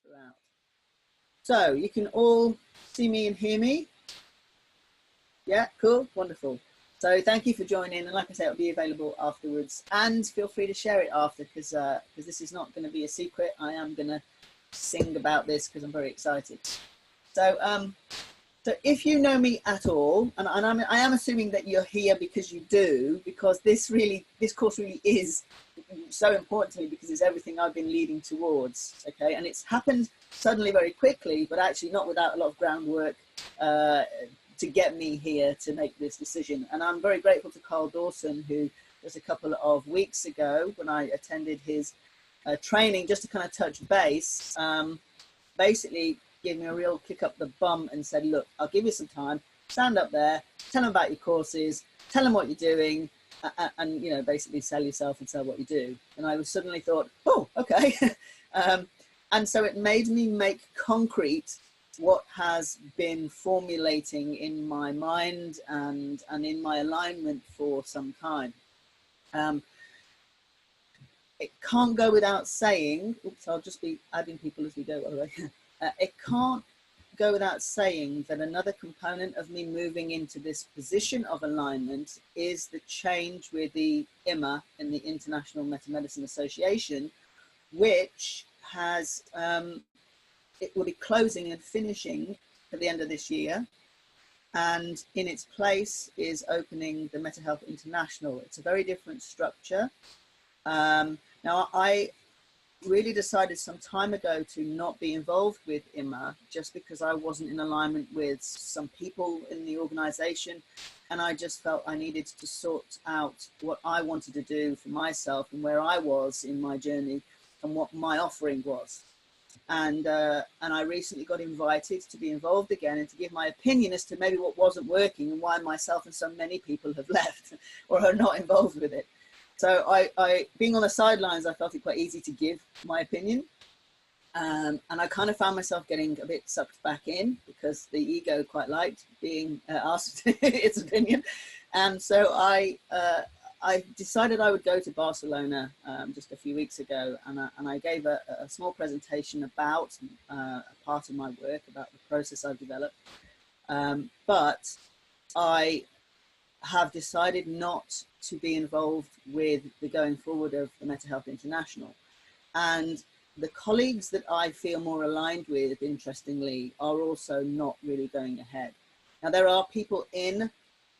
throughout. So you can all see me and hear me. Yeah, cool, wonderful. So thank you for joining, and like I say, it'll be available afterwards, and feel free to share it after, because this is not going to be a secret. I am going to sing about this because I'm very excited. So so if you know me at all, and I am assuming that you're here because you do, because this course really is so important to me, because it's everything I've been leading towards. Okay, and it's happened suddenly very quickly, but actually not without a lot of groundwork to get me here to make this decision. And I'm very grateful to Carl Dawson, who just a couple of weeks ago, when I attended his training, just to kind of touch base, basically gave me a real kick up the bum and said, look, I'll give you some time, stand up there, tell them about your courses, tell them what you're doing, and you know, basically sell yourself and sell what you do. And I was suddenly thought, oh, okay. And so it made me make concrete what has been formulating in my mind and in my alignment for some time. It can't go without saying, oops, I'll just be adding people as we go, by the way. It can't go without saying that another component of me moving into this position of alignment is the change with the IMA in the International Metamedicine Association, which has, it will be closing and finishing at the end of this year. And in its place is opening the Meta Health International. It's a very different structure. Now, I really decided some time ago to not be involved with IMA just because I wasn't in alignment with some people in the organization, and I just felt I needed to sort out what I wanted to do for myself and where I was in my journey and what my offering was. And I recently got invited to be involved again and to give my opinion as to maybe what wasn't working and why myself and so many people have left or are not involved with it. So I being on the sidelines, I felt it quite easy to give my opinion. And I kind of found myself getting a bit sucked back in because the ego quite liked being asked its opinion. And so I decided I would go to Barcelona just a few weeks ago, and I gave a small presentation about a part of my work, about the process I've developed. But I have decided not to be involved with the going forward of the Meta Health International. And the colleagues that I feel more aligned with, interestingly, are also not really going ahead. Now, there are people in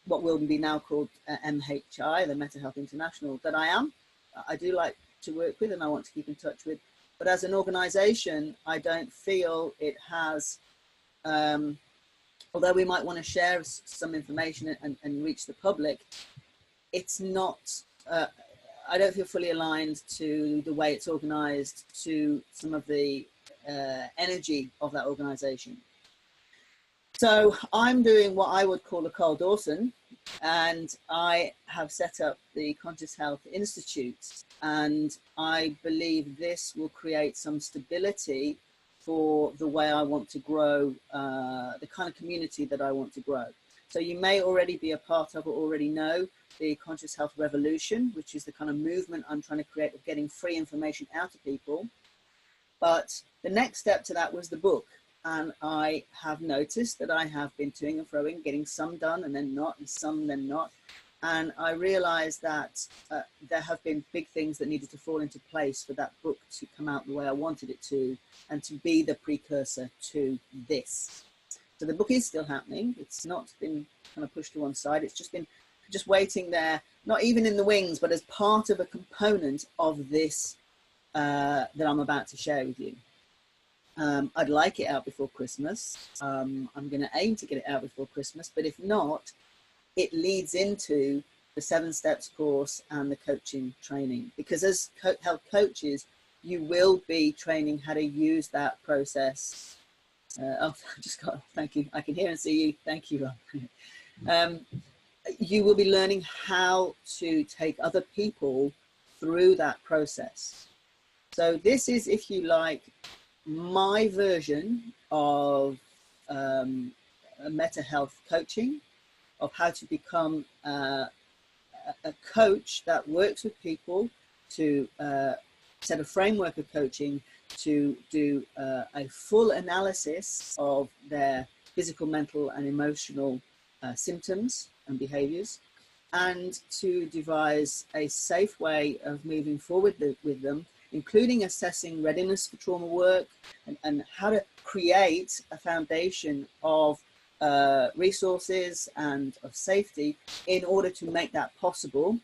what will be now called MHI, the Meta Health International, that I do like to work with and I want to keep in touch with. But as an organization, I don't feel it has, although we might want to share some information and reach the public, it's not, I don't feel fully aligned to the way it's organized, to some of the energy of that organization. So I'm doing what I would call a Carl Dawson, and I have set up the Conscious Health Institute, and I believe this will create some stability for the way I want to grow, the kind of community that I want to grow. So you may already be a part of or already know the Conscious Health Revolution, which is the kind of movement I'm trying to create of getting free information out to people. But the next step to that was the book. And I have noticed that I have been toing and froing, getting some done and then not, and some then not. And I realized that there have been big things that needed to fall into place for that book to come out the way I wanted it to, and to be the precursor to this. So the book is still happening. It's not been kind of pushed to one side. It's just been waiting there, not even in the wings, but as part of a component of this that I'm about to share with you. I'd like it out before Christmas. I'm going to aim to get it out before Christmas, but if not, it leads into the 7 Steps course and the coaching training, because as health coaches, you will be training how to use that process. Oh, I just got, thank you. I can hear and see you. Thank you. You will be learning how to take other people through that process. So this is, if you like, my version of meta health coaching, of how to become a coach that works with people to set a framework of coaching to do a full analysis of their physical, mental, and emotional symptoms and behaviors, and to devise a safe way of moving forward with them, including assessing readiness for trauma work and how to create a foundation of resources and of safety in order to make that possible,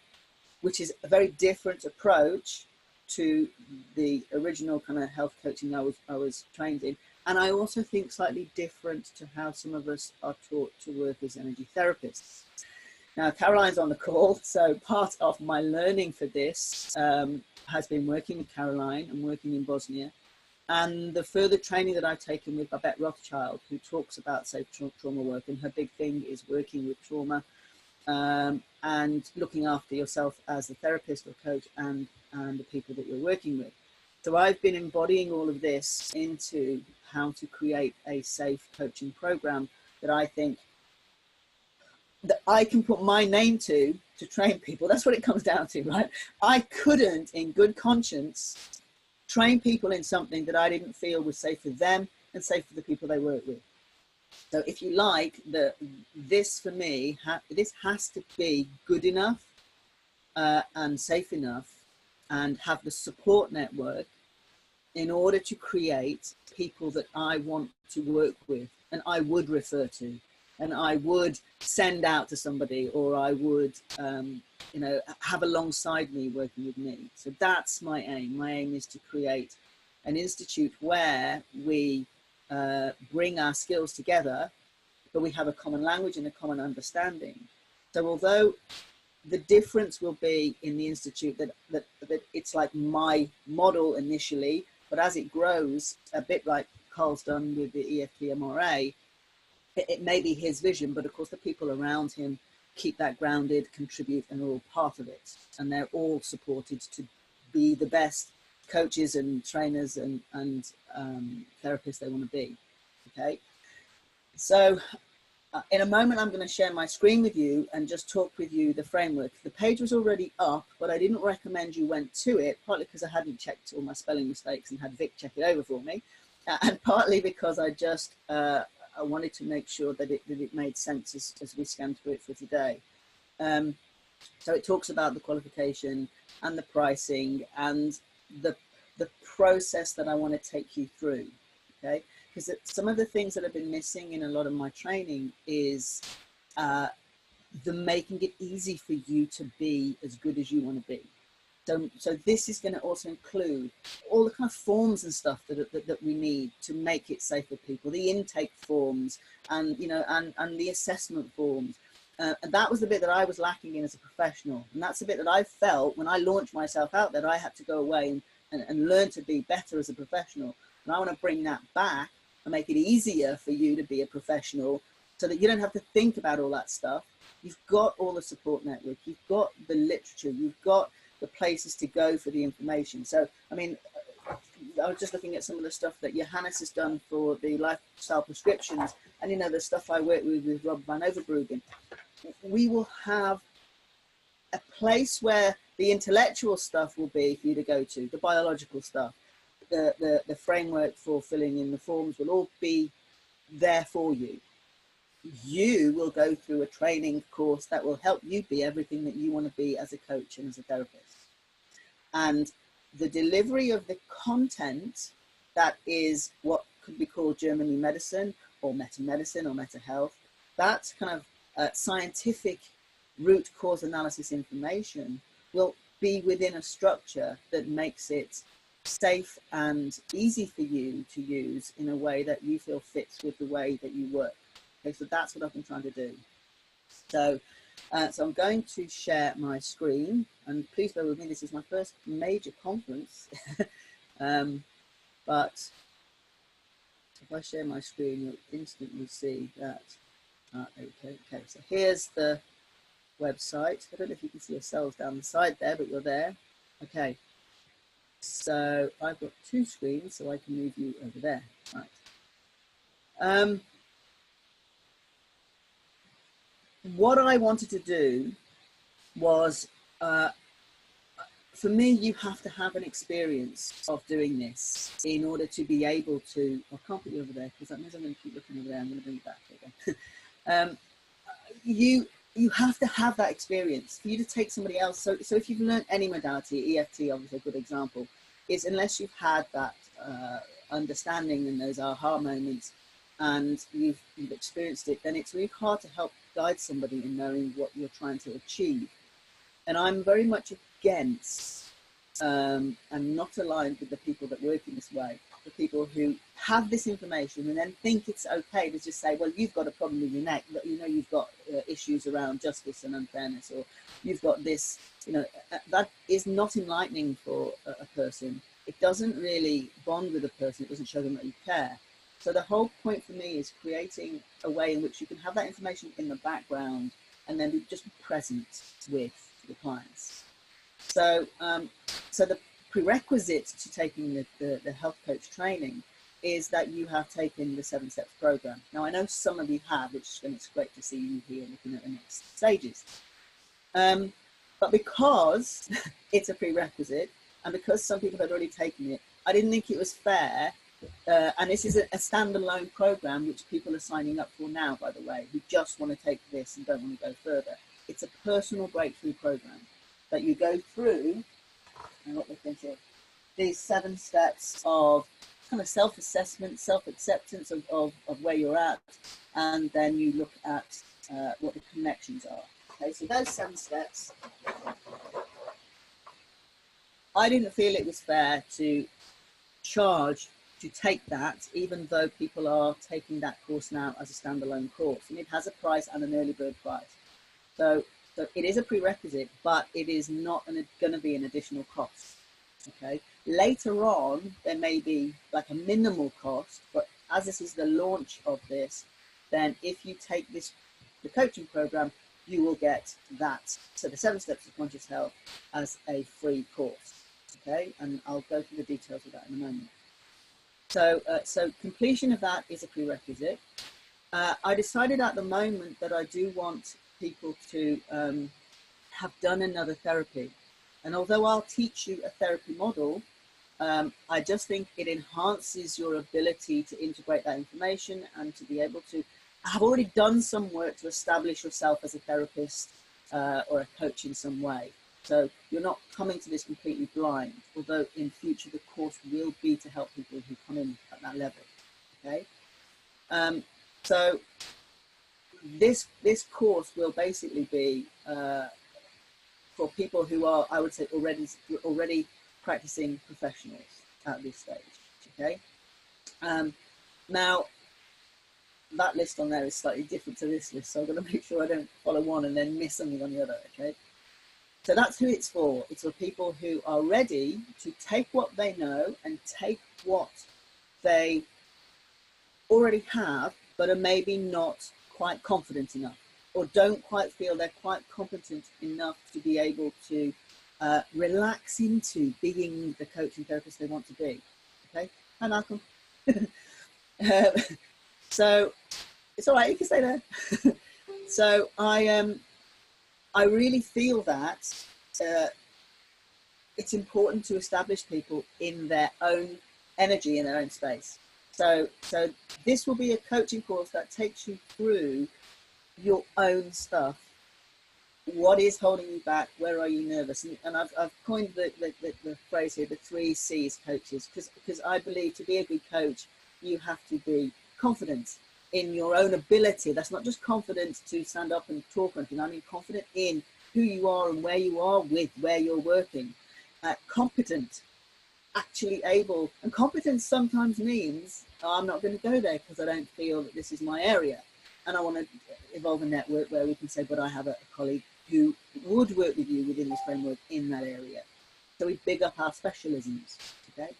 which is a very different approach to the original kind of health coaching I was trained in. And I also think slightly different to how some of us are taught to work as energy therapists. Now, Caroline's on the call, so part of my learning for this has been working with Caroline and working in Bosnia, and the further training that I've taken with Babette Rothschild, who talks about safe trauma work, and her big thing is working with trauma and looking after yourself as a therapist or coach and the people that you're working with. So I've been embodying all of this into how to create a safe coaching program that I think that I can put my name to train people. That's what it comes down to, right? I couldn't, in good conscience, train people in something that I didn't feel was safe for them and safe for the people they work with. So if you like, this for me, this has to be good enough and safe enough and have the support network in order to create people that I want to work with and I would refer to and I would send out to somebody, or I would you know, have alongside me working with me. So that's my aim. My aim is to create an institute where we bring our skills together, but we have a common language and a common understanding. So although the difference will be in the institute that it's like my model initially, but as it grows, a bit like Carl's done with the EFT-MRA, it may be his vision, but of course the people around him keep that grounded, contribute, and are all part of it. And they're all supported to be the best coaches and trainers and therapists they want to be, okay? So in a moment, I'm going to share my screen with you and just talk with you the framework. The page was already up, but I didn't recommend you went to it, partly because I hadn't checked all my spelling mistakes and had Vic check it over for me, and partly because I just I wanted to make sure that it made sense as we scanned through it for today. So it talks about the qualification and the pricing and the process that I want to take you through, okay? Because some of the things that have been missing in a lot of my training is the making it easy for you to be as good as you want to be. So this is going to also include all the kind of forms and stuff that we need to make it safe for people, the intake forms and, you know, and the assessment forms. And that was the bit that I was lacking in as a professional. And that's the bit that I felt when I launched myself out there, I had to go away and learn to be better as a professional. And I want to bring that back and make it easier for you to be a professional so that you don't have to think about all that stuff. You've got all the support network, you've got the literature, you've got the places to go for the information. So, I mean, I was just looking at some of the stuff that Johannes has done for the lifestyle prescriptions, and, you know, the stuff I work with Rob van Overbruggen. We will have a place where the intellectual stuff will be for you to go to, the biological stuff, the framework for filling in the forms will all be there for you. You will go through a training course that will help you be everything that you want to be as a coach and as a therapist. And the delivery of the content that is what could be called German medicine or meta medicine or meta health, that kind of scientific root cause analysis information will be within a structure that makes it safe and easy for you to use in a way that you feel fits with the way that you work. Okay, so that's what I've been trying to do. So, so I'm going to share my screen, and please bear with me, this is my first major conference. But if I share my screen, you'll instantly see that. Okay, so here's the website. I don't know if you can see yourselves down the side there, but you're there. Okay, so I've got two screens, so I can move you over there. Right. What I wanted to do was for me, you have to have an experience of doing this in order to be able to. I can't put you over there because that means I'm going to keep looking over there. I'm going to bring you back again. You have to have that experience for you to take somebody else. So if you've learned any modality, EFT obviously a good example, is unless you've had that understanding and those aha moments and you've experienced it, then it's really hard to help guide somebody in knowing what you're trying to achieve. And I'm very much against and not aligned with the people that work in this way, the people who have this information and then think it's okay to just say, well, you've got a problem with your neck, you know, you've got issues around justice and unfairness, or you've got this, you know, that is not enlightening for a person. It doesn't really bond with a person. It doesn't show them that you care. So the whole point for me is creating a way in which you can have that information in the background and then be just present with the clients. So, so the prerequisite to taking the health coach training is that you have taken the 7 Steps program. Now, I know some of you have, and it's great to see you here looking at the next stages. But because it's a prerequisite, and because some people had already taken it, I didn't think it was fair. And this is a standalone program which people are signing up for now, by the way, who just want to take this and don't want to go further. It's a personal breakthrough program that you go through, and what we're going to, these 7 steps of kind of self-assessment, self-acceptance of where you're at, and then you look at what the connections are. Okay, so those 7 steps, I didn't feel it was fair to charge to take that, even though people are taking that course now as a standalone course, and it has a price and an early bird price. So it is a prerequisite, but it is not going to be an additional cost. Okay. Later on, there may be like a minimal cost, but as this is the launch of this, then if you take the coaching program, you will get that. So the 7 Steps of Conscious Health as a free course. Okay, and I'll go through the details of that in a moment. So, so completion of that is a prerequisite. I decided at the moment that I do want people to have done another therapy. And although I'll teach you a therapy model, I just think it enhances your ability to integrate that information and to be able to have already done some work to establish yourself as a therapist or a coach in some way. So you're not coming to this completely blind, although in future the course will be to help people who come in at that level. Okay, so this course will basically be for people who are, I would say, already practicing professionals at this stage. Okay, now that list on there is slightly different to this list, so I'm going to make sure I don't follow one and then miss something on the other. Okay. So that's who it's for. It's for people who are ready to take what they know and take what they already have, but are maybe not quite confident enough, or don't quite feel they're quite competent enough to be able to relax into being the coach and therapist they want to be. Okay, hi Malcolm. So it's all right, you can stay there. So I really feel that it's important to establish people in their own energy, in their own space. So this will be a coaching course that takes you through your own stuff. What is holding you back? Where are you nervous? And I've coined the phrase here, the 3 C's coaches, because I believe to be a good coach, you have to be confident in your own ability. That's not just confidence to stand up and talk or anything. I mean confident in who you are and where you are with where you're working. Competent, actually able, and competence sometimes means I'm not going to go there because I don't feel that this is my area, and I want to evolve a network where we can say, but I have a colleague who would work with you within this framework in that area. So we big up our specialisms. Okay,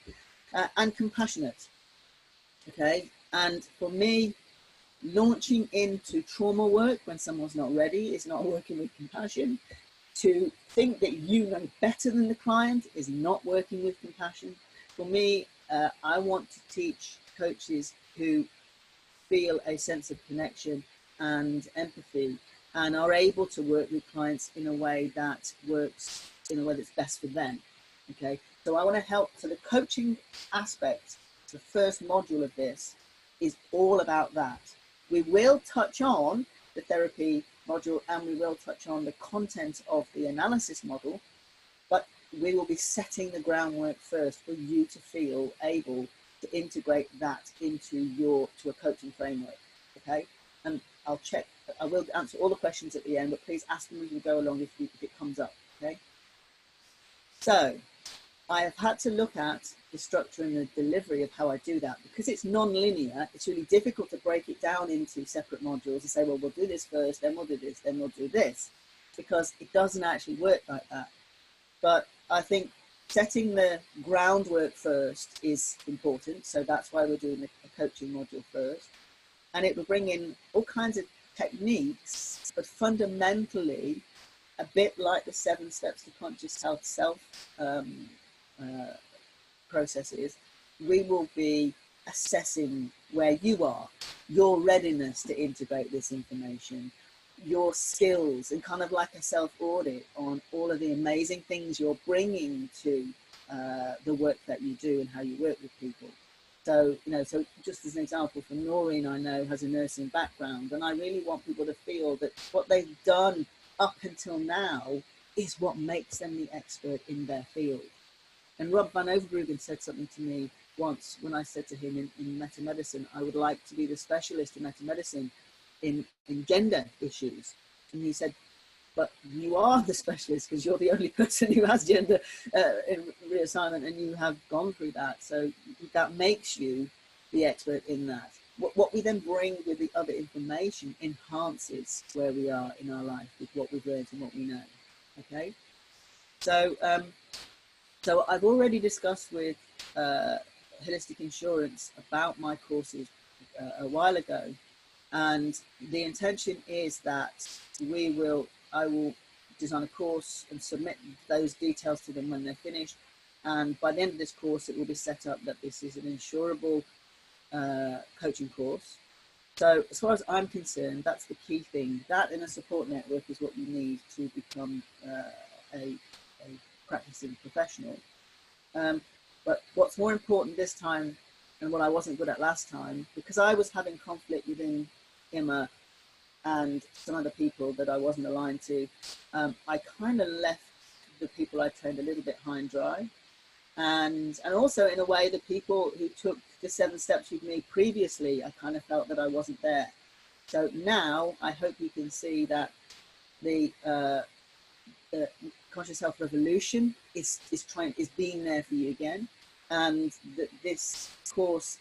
and compassionate. Okay, and for me, launching into trauma work when someone's not ready is not working with compassion. To think that you know better than the client is not working with compassion. For me, I want to teach coaches who feel a sense of connection and empathy and are able to work with clients in a way that works in a way that's best for them. Okay, so I want to help. So the coaching aspect, the first module of this, is all about that. We will touch on the therapy module and we will touch on the content of the analysis model, but we will be setting the groundwork first for you to feel able to integrate that into a coaching framework. Okay, and I will answer all the questions at the end, but please ask them as we go along if it comes up. Okay, so I have had to look at the structure and the delivery of how I do that. Because it's non-linear, it's really difficult to break it down into separate modules and say, well, we'll do this first, then we'll do this, then we'll do this, because it doesn't actually work like that. But I think setting the groundwork first is important. So that's why we're doing a coaching module first. And it will bring in all kinds of techniques, but fundamentally, a bit like the 7 steps to conscious health self processes, we will be assessing where you are, your readiness to integrate this information, your skills, and kind of like a self-audit on all of the amazing things you're bringing to the work that you do and how you work with people. So, so just as an example, for Noreen, I know, has a nursing background, and I really want people to feel that what they've done up until now is what makes them the expert in their field. And Rob van Overbruggen said something to me once when I said to him in meta-medicine, I would like to be the specialist in meta-medicine in gender issues. And he said, but you are the specialist because you're the only person who has gender in reassignment, and you have gone through that. So that makes you the expert in that. What we then bring with the other information enhances where we are in our life with what we've learned and what we know. Okay, so so I've already discussed with Holistic Insurance about my courses a while ago, and the intention is that I will design a course and submit those details to them when they're finished, and by the end of this course it will be set up that this is an insurable coaching course. So as far as I'm concerned, that's the key thing. That in a support network is what you need to become a practicing professional. But what's more important this time, and what I wasn't good at last time, because I was having conflict within Emma and some other people that I wasn't aligned to, I kind of left the people I trained a little bit high and dry. And also in a way, the people who took the 7 steps with me previously, I kind of felt that I wasn't there. So now I hope you can see that the conscious health revolution is being there for you again, and that this course,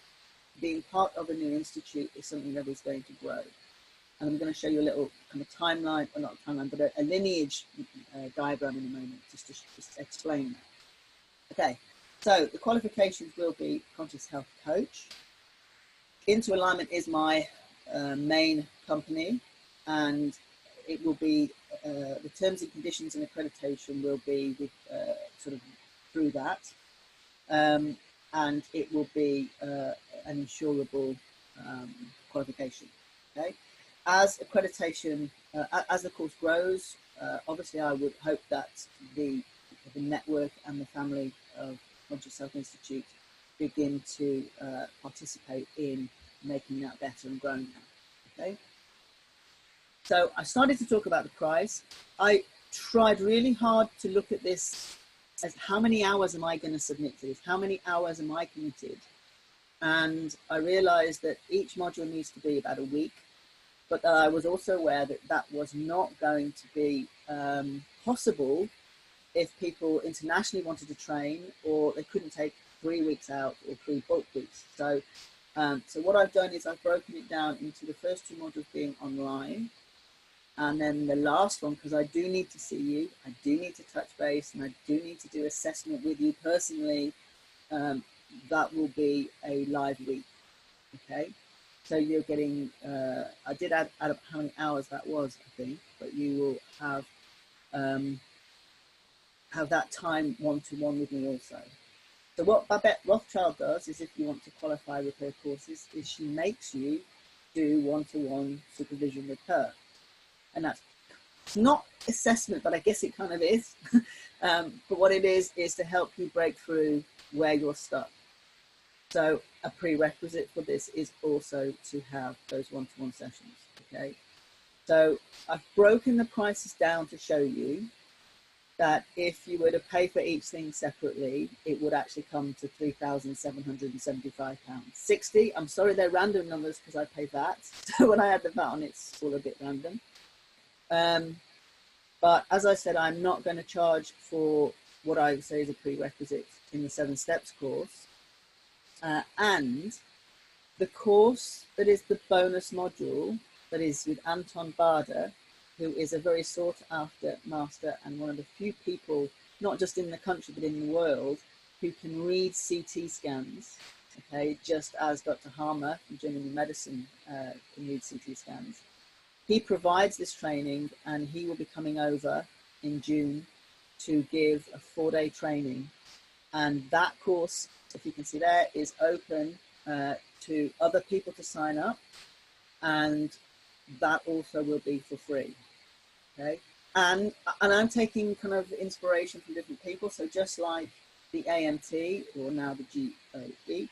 being part of a new institute, is something that is going to grow. And I'm going to show you a little kind of timeline, or not a timeline, but a lineage diagram in a moment, just to explain that. Okay, so the qualifications will be conscious health coach. Into Alignment is my main company, and it will be the terms and conditions and accreditation will be with, sort of through that, and it will be an insurable qualification. Okay, as accreditation, as the course grows, obviously I would hope that the network and the family of Conscious Health Institute begin to participate in making that better and growing that. Okay. So I started to talk about the price. I tried really hard to look at this as how many hours am I going to submit to this? How many hours am I committed? And I realized that each module needs to be about a week, but I was also aware that that was not going to be possible if people internationally wanted to train, or they couldn't take 3 weeks out or 3 bulk weeks. So, so what I've done is I've broken it down into the first 2 modules being online, and then the last one, because I do need to see you, I do need to touch base, and I do need to do assessment with you personally, that will be a live week. Okay, so you're getting, I did add up how many hours that was, I think, but you will have that time one-to-one with me also. So what Babette Rothschild does is, if you want to qualify with her courses, is she makes you do one-to-one supervision with her. And that's It's not assessment, but I guess it kind of is. But what it is to help you break through where you're stuck. So a prerequisite for this is also to have those one-to-one sessions, okay? So I've broken the prices down to show you that if you were to pay for each thing separately, it would actually come to £3,775.60. I'm sorry, they're random numbers because I pay VAT. So when I add the VAT on, it's all a bit random. But as I said, I'm not going to charge for what I would say is a prerequisite in the 7 Steps course. And the course that is the bonus module that is with Anton Bader, who is a very sought after master and one of the few people, not just in the country, but in the world, who can read CT scans, okay, just as Dr. Harmer from German Medicine can read CT scans. He provides this training, and he will be coming over in June to give a 4-day training. And that course, if you can see there, is open to other people to sign up, and that also will be for free. Okay, and I'm taking kind of inspiration from different people. So just like the AMT, or now the GOE,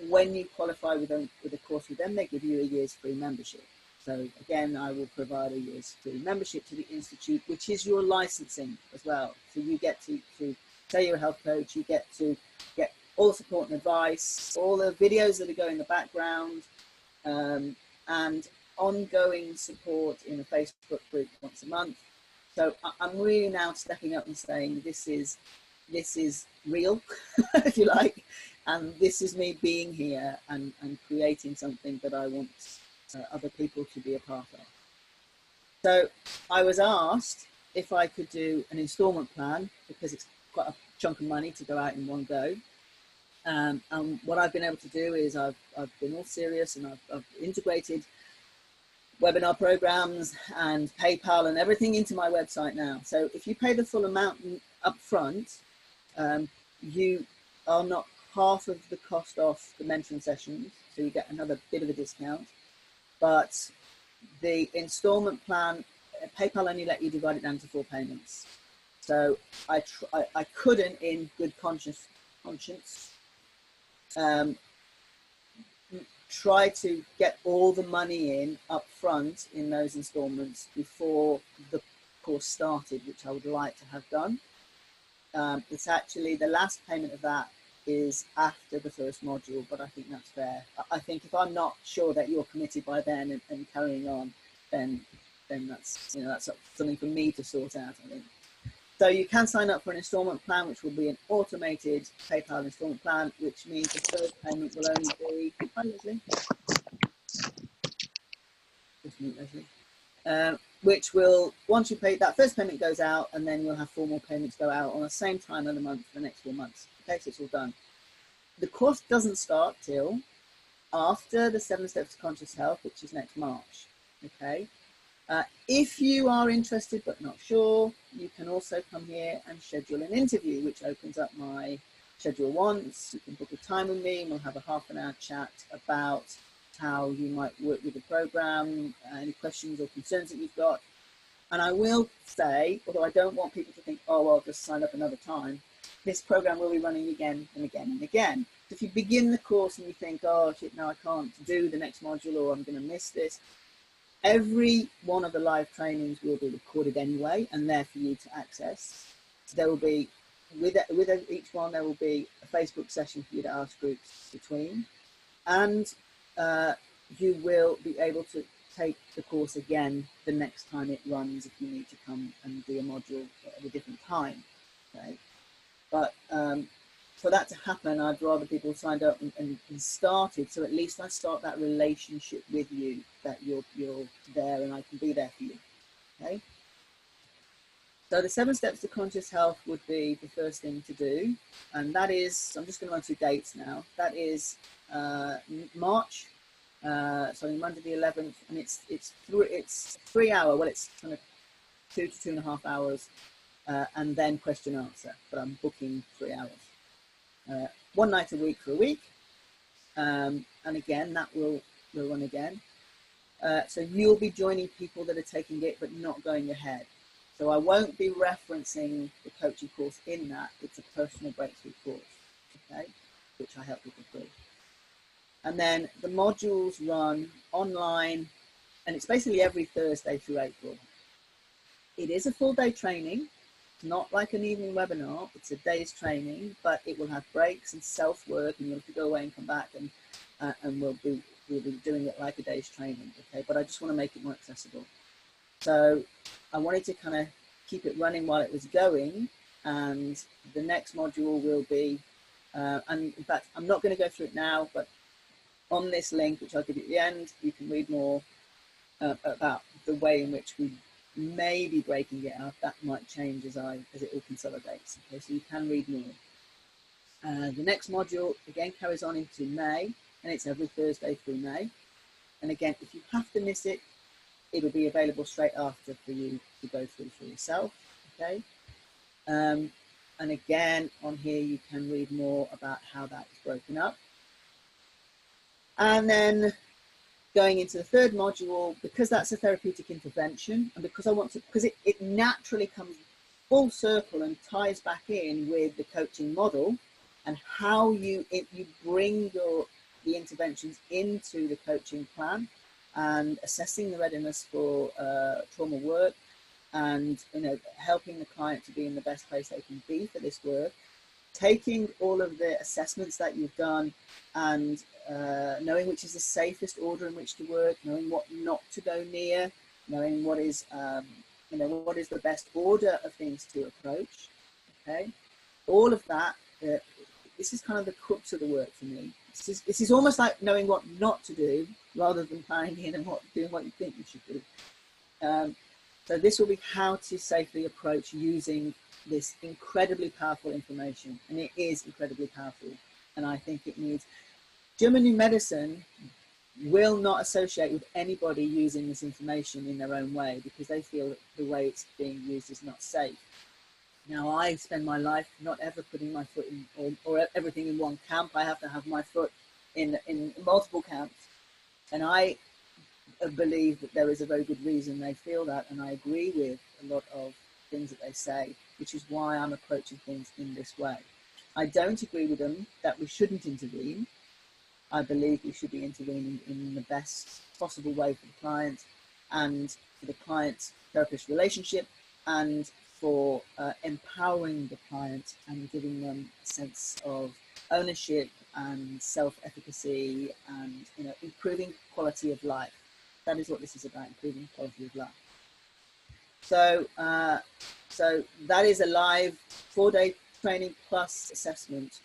when you qualify with a course with them, they give you a year's free membership. So again, I will provide a year's free membership to the Institute, which is your licensing as well. So you get to say you're a health coach, you get to get all the support and advice, all the videos that are going in the background, and ongoing support in a Facebook group once a month. So I'm really now stepping up and saying this is real, if you like, and this is me being here and creating something that I want other people to be a part of. So I was asked if I could do an installment plan, because it's quite a chunk of money to go out in one go. And what I've been able to do is I've been all serious, and I've integrated webinar programs and PayPal and everything into my website now. So if you pay the full amount up front, you are not half of the cost off the mentoring sessions, so you get another bit of a discount. But the installment plan, PayPal only let you divide it down to 4 payments. So I couldn't, in good conscience, try to get all the money in up front in those installments before the course started, which I would like to have done. It's actually the last payment of that is after the first module, but I think that's fair. I think if I'm not sure that you're committed by then and carrying on, then that's, you know, that's something for me to sort out, I think. So you can sign up for an installment plan, which will be an automated PayPal installment plan, which means the first payment will only be, hi Leslie, just mute Leslie, which will, once you pay, that first payment goes out, and then you'll have 4 more payments go out on the same time of the month for the next 4 months. Okay, so it's all done. The course doesn't start till after the 7 Steps to Conscious Health, which is next March. Okay. If you are interested but not sure, you can also come here and schedule an interview, which opens up my schedule once. You can book a time with me, and we'll have a half-an-hour chat about how you might work with the program, any questions or concerns that you've got. And I will say, although I don't want people to think, oh, well, I'll just sign up another time, this program will be running again and again and again. So if you begin the course and you think, oh, shit, no, I can't do the next module, or I'm going to miss this, every one of the live trainings will be recorded anyway, and there for you to access. So there will be, with each one, there will be a Facebook session for you to ask groups between, and you will be able to take the course again the next time it runs if you need to come and do a module at a different time. Okay, but for that to happen, I'd rather people signed up and started, so at least I start that relationship with you, that you're there and I can be there for you. Okay, so the 7 Steps to Conscious Health would be the first thing to do, and that is, I'm just going to run through dates now. That is March, so Monday the 11th, and it's 3 hour, well, it's kind of 2 to 2.5 hours, and then question answer, but I'm booking 3 hours. 1 night a week for a week, and again that will run again. So you'll be joining people that are taking it but not going ahead. So I won't be referencing the coaching course in that. It's a personal breakthrough course, okay, which I help people through. And then the modules run online, and it's basically every Thursday through April. It is a full day training, not like an evening webinar. It's a day's training, but it will have breaks and self-work, and you'll have to go away and come back, and we'll be doing it like a day's training, okay? But I just want to make it more accessible. So I wanted to kind of keep it running while it was going, and the next module will be, and in fact, I'm not going to go through it now, but on this link, which I'll give you at the end, you can read more about the way in which we may be breaking it up. That might change as it all consolidates. Okay, so you can read more. The next module again carries on into May, and it's every Thursday through May. And again, if you have to miss it, it'll be available straight after for you to go through for yourself. Okay. And again, on here you can read more about how that is broken up. And then going into the third module, because that's a therapeutic intervention, and because I want to, because it naturally comes full circle and ties back in with the coaching model and how you bring the interventions into the coaching plan, and assessing the readiness for trauma work, and helping the client to be in the best place they can be for this work, taking all of the assessments that you've done and knowing which is the safest order in which to work, knowing what not to go near, knowing what is what is the best order of things to approach. Okay, all of that. This is kind of the crux of the work for me. This is almost like knowing what not to do rather than planning in and doing what you think you should do. So this will be how to safely approach using this incredibly powerful information, and it is incredibly powerful. And I think it needs, German New Medicine will not associate with anybody using this information in their own way, because they feel that the way it's being used is not safe. Now, I spend my life not ever putting my foot in, or everything in one camp. I have to have my foot in multiple camps. And I believe that there is a very good reason they feel that, and I agree with a lot of things that they say, which is why I'm approaching things in this way. I don't agree with them that we shouldn't intervene. I believe we should be intervening in the best possible way for the client, and for the client-therapist relationship, and for empowering the client and giving them a sense of ownership and self-efficacy, and improving quality of life. That is what this is about, improving quality of life. So, so that is a live 4-day training plus assessment,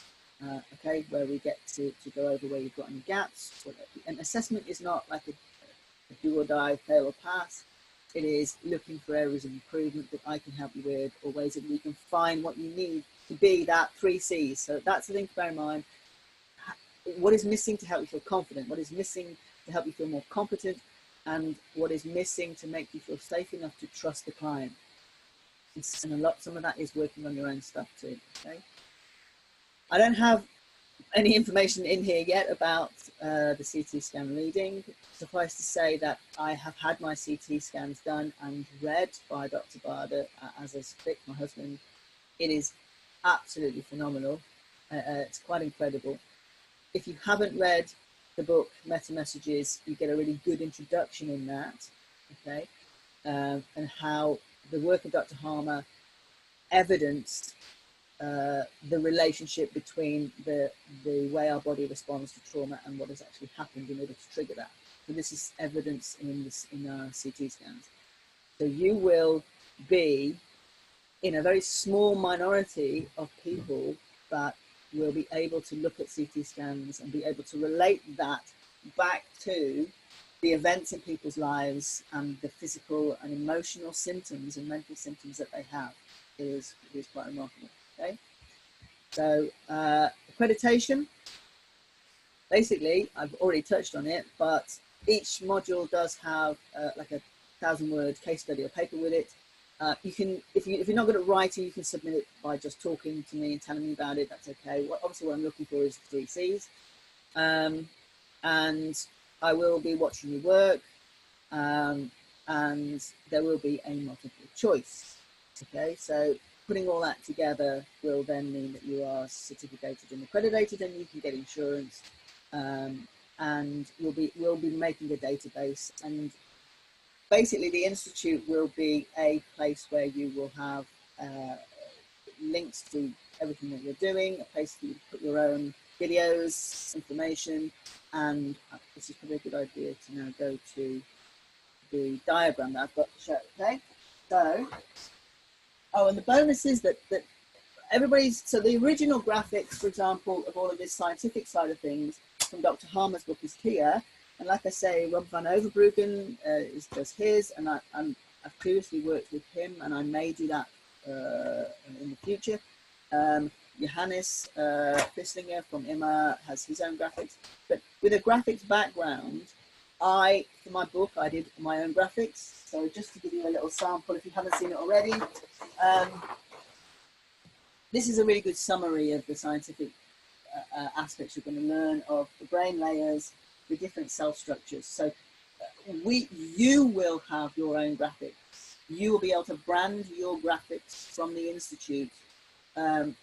okay, where we get to go over where you've got any gaps. An assessment is not like a do or die, fail or pass. It is looking for areas of improvement that I can help you with, or ways that we can find what you need to be that 3 C's. So that's the thing to bear in mind. What is missing to help you feel confident? What is missing to help you feel more competent? And what is missing to make you feel safe enough to trust the client? And some of that is working on your own stuff too. Okay. I don't have any information in here yet about the CT scan reading. Suffice to say that I have had my CT scans done and read by Dr. Bader, as has Vic, my husband. It is absolutely phenomenal. It's quite incredible. If you haven't read the book Meta Messages, you get a really good introduction in that, okay, and how the work of Dr. Harmer evidenced the relationship between the way our body responds to trauma and what has actually happened in order to trigger that. So this is evidence in our CT scans. So you will be in a very small minority of people that will be able to look at CT scans and be able to relate that back to the events in people's lives and the physical and emotional symptoms and mental symptoms that they have. It is quite remarkable. Okay, so accreditation, basically I've already touched on it, but each module does have like a 1,000-word case study or paper with it. You can, if you're not good at writing, you can submit it by just talking to me and telling me about it. That's okay. Obviously what I'm looking for is the 3 C's, and I will be watching your work. and there will be a multiple choice. Okay, so putting all that together will then mean that you are certificated and accredited, and you can get insurance, and we'll be making a database, and basically the institute will be a place where you will have links to everything that you're doing, a place for you to put your own videos, information, and this is probably a good idea to now go to the diagram that I've got to show. Okay, so and the bonus is that everybody's, so the original graphics, for example, of all of this scientific side of things from Dr. Harmer's book is here, and like I say, Rob van Overbruggen does his, and I've previously worked with him, and I may do that in the future. Johannes Fisslinger from IMA has his own graphics, but with a graphics background, for my book, I did my own graphics. So just to give you a little sample, if you haven't seen it already, this is a really good summary of the scientific aspects you're going to learn of the brain layers, the different cell structures. So you will have your own graphics. You will be able to brand your graphics from the Institute and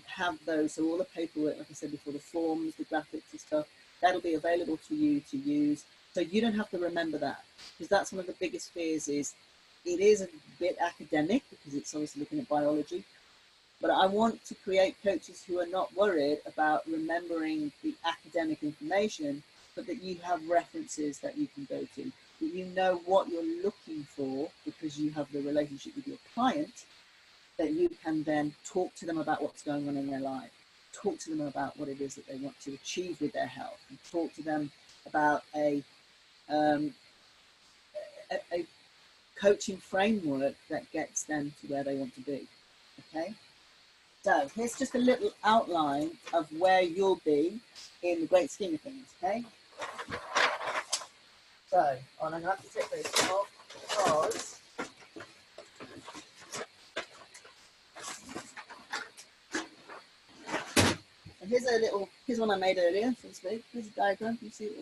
have those. So all the paperwork, like I said before, the forms, the graphics and stuff, that'll be available to you to use. So you don't have to remember that, because that's one of the biggest fears is it is a bit academic because it's obviously looking at biology. But I want to create coaches who are not worried about remembering the academic information, but that you have references that you can go to, that you know what you're looking for because you have the relationship with your client, that you can then talk to them about what's going on in their life, talk to them about what it is that they want to achieve with their health, and talk to them about a coaching framework that gets them to where they want to be. Okay, so here's just a little outline of where you'll be in the great scheme of things. Okay, so I'm going to have to take this off because and here's one I made earlier, so to speak. Here's a diagram, you see it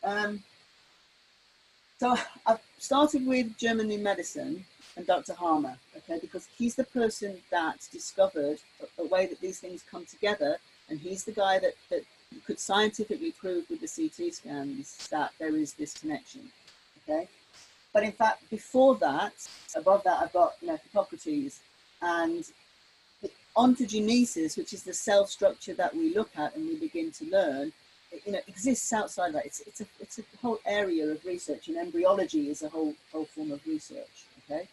all. So I've started with German New Medicine and Dr. Harmer, okay, because he's the person that discovered a way that these things come together, and he's the guy that could scientifically prove with the CT scans that there is this connection, okay? But in fact, before that, above that, I've got, Hippocrates and ontogenesis, which is the cell structure that we look at and we begin to learn, exists outside that. It's a whole area of research, and embryology is a whole form of research. Okay,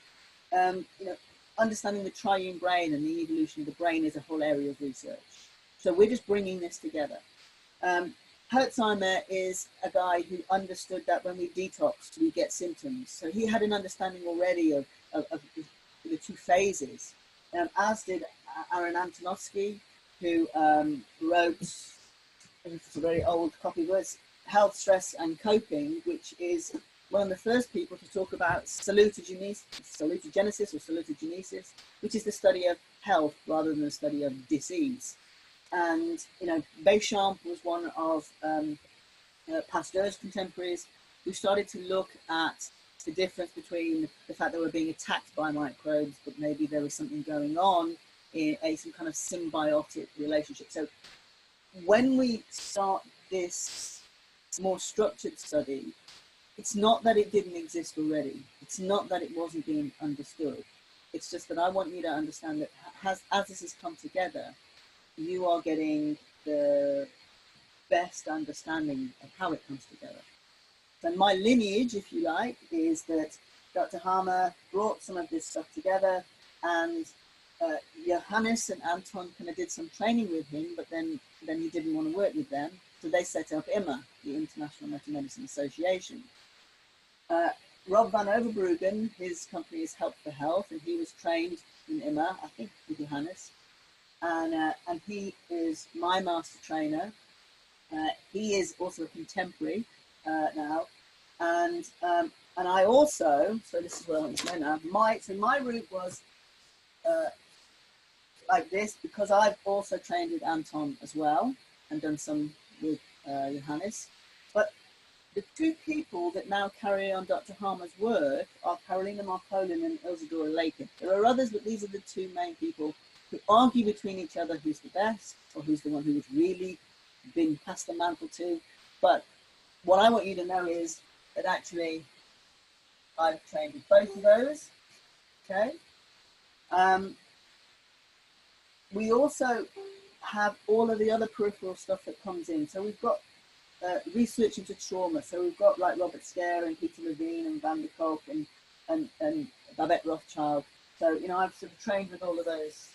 understanding the triune brain and the evolution of the brain is a whole area of research. So we're just bringing this together. Hertzheimer is a guy who understood that when we detox, we get symptoms. So he had an understanding already of the two phases, as did Aaron Antonovsky, who wrote, it's a very old copy, but it's Health, Stress and Coping, which is one of the first people to talk about salutogenesis or salutogenesis, which is the study of health rather than the study of disease. And, Béchamp was one of Pasteur's contemporaries who started to look at the difference between the fact that we're being attacked by microbes, but maybe there was something going on in some kind of symbiotic relationship. So when we start this more structured study, it's not that it didn't exist already. It's not that it wasn't being understood. It's just that I want you to understand that as this has come together, you are getting the best understanding of how it comes together. So my lineage, if you like, is that Dr. Harmer brought some of this stuff together, and Johannes and Anton kind of did some training with him, but then he didn't want to work with them. So they set up IMA, the International Metamedicine Association. Rob van Overbruggen, his company is Help for Health, and he was trained in IMA, I think with Johannes. And he is my master trainer. He is also a contemporary now. And I also, so this is where I want to go now, my route was like this, because I've also trained with Anton as well and done some with Johannes. But the two people that now carry on Dr. Harmer's work are Karolina Markolin and Isadora Lakin. There are others, but these are the two main people who argue between each other who's the best or who's the one who's really been passed the mantle to. But what I want you to know is that actually I've trained with both of those. Okay. We also have all of the other peripheral stuff that comes in. So we've got research into trauma. So we've got like Robert Scare and Peter Levine and Van der Kolk and Babette Rothschild. So, you know, I've sort of trained with all of those.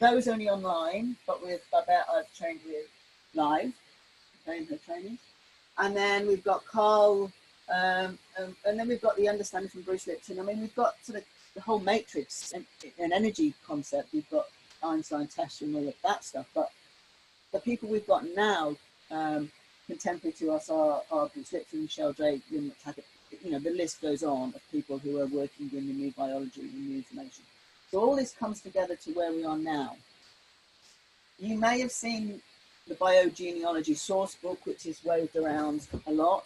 Those only online, but with Babette I've trained with live, okay, in her training. And then we've got Carl, and then we've got the understanding from Bruce Lipton. I mean, we've got sort of the whole matrix and energy concept. We've got Einstein test and all of that stuff. But the people we've got now, contemporary to us, are Bruce Lipton, Michelle Drake, Lynn McTaggart. You know, the list goes on of people who are working in the new biology and the new information. So all this comes together to where we are now. You may have seen the biogenealogy source book, which is waved around a lot.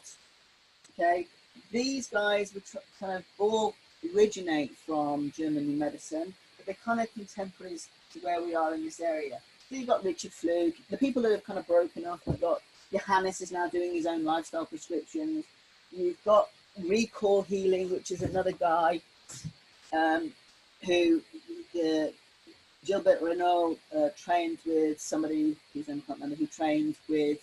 Okay, these guys would kind of all originate from German medicine, but they're kind of contemporaries to where we are in this area. So you've got Richard Fluke, the people that have kind of broken off. We've got Johannes is now doing his own lifestyle prescriptions. You've got Recall Healing, which is another guy who Gilbert Renault trained with somebody whose name I can't remember, who trained with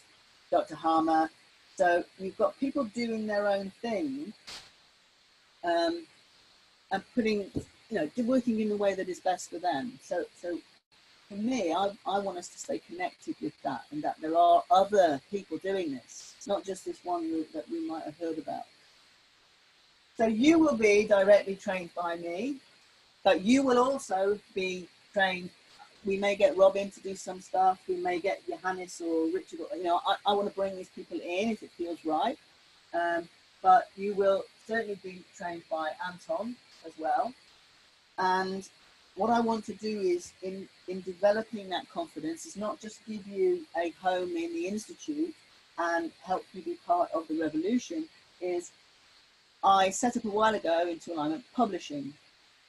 Dr. Harmer. So you've got people doing their own thing and putting, you know, working in the way that is best for them. So for me, I want us to stay connected with that, and that there are other people doing this. It's not just this one that we might have heard about. So you will be directly trained by me, but you will also be trained. We may get Robin to do some stuff. We may get Johannes or Richard. You know, I want to bring these people in if it feels right. But you will certainly be trained by Anton as well. And what I want to do is, in developing that confidence, is not just give you a home in the Institute and help you be part of the revolution, is I set up a while ago into alignment publishing,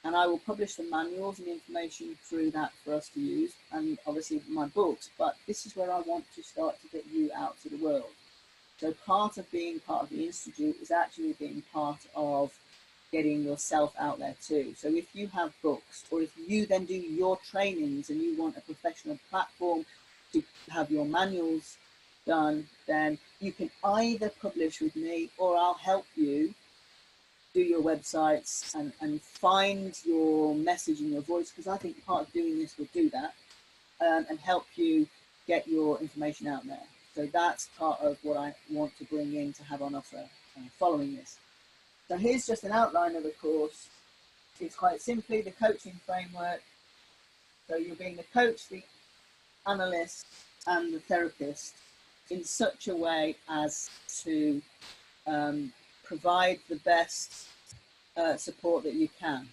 and I will publish the manuals and information through that for us to use, and obviously my books. But this is where I want to start to get you out to the world. So part of being part of the Institute is actually being part of getting yourself out there too. So if you have books, or if you then do your trainings and you want a professional platform to have your manuals done, then you can either publish with me, or I'll help you do your websites and find your message and your voice, because I think part of doing this will do that, and help you get your information out there. So that's part of what I want to bring in to have on offer following this. So here's just an outline of the course. It's quite simply the coaching framework. So you're being the coach, the analyst, and the therapist in such a way as to provide the best support that you can.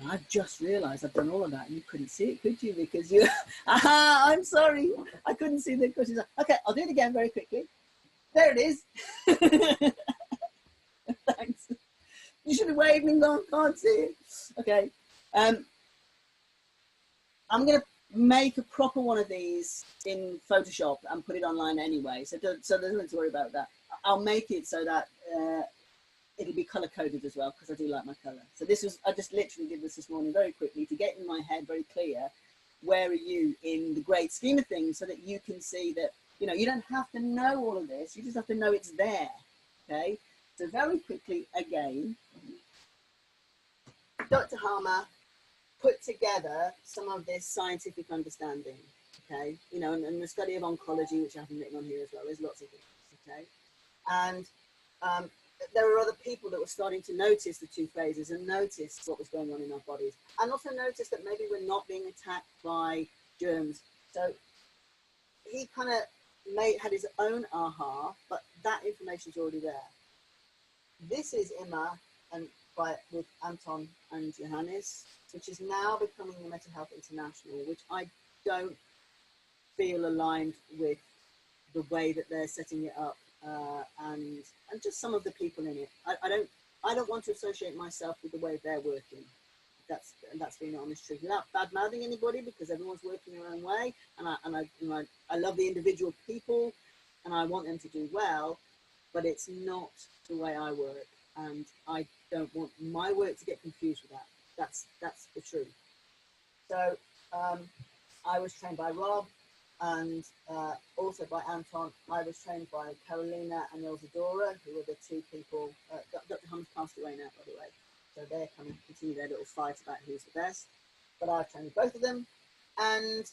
And I've just realised I've done all of that, and you couldn't see it, could you? Because you, I'm sorry, I couldn't see the questions. Okay, I'll do it again very quickly. There it is. Thanks. You should have waved and gone, can't see it. Okay. I'm going to make a proper one of these in Photoshop and put it online anyway. So there's nothing to worry about that. I'll make it so that it'll be color coded as well, because I do like my color. So this was, I just literally did this morning very quickly to get in my head very clear, where are you in the great scheme of things, so that you can see that, you know, you don't have to know all of this, you just have to know it's there. Okay, so very quickly again, Dr. Harmer put together some of this scientific understanding, okay, you know, and the study of oncology, which I haven't written on here as well. There's lots of things, okay, and there were other people that were starting to notice the two phases and notice what was going on in our bodies, and also notice that maybe we're not being attacked by germs. So he kind of had his own aha, but that information's already there. This is Emma and with Anton and Johannes, which is now becoming the Mental Health International, which I don't feel aligned with the way that they're setting it up, and just some of the people in it. I don't want to associate myself with the way they're working. That's being honest truth, without bad mouthing anybody, because everyone's working their own way, and I love the individual people, and I want them to do well, but it's not the way I work, and I don't want my work to get confused with that. That's the truth. So I was trained by Rob, and also by Anton. I was trained by Carolina and Ilzadora, who were the two people. Dr. Hum's passed away now, by the way. So they're coming to continue their little fight about who's the best. But I've trained both of them. And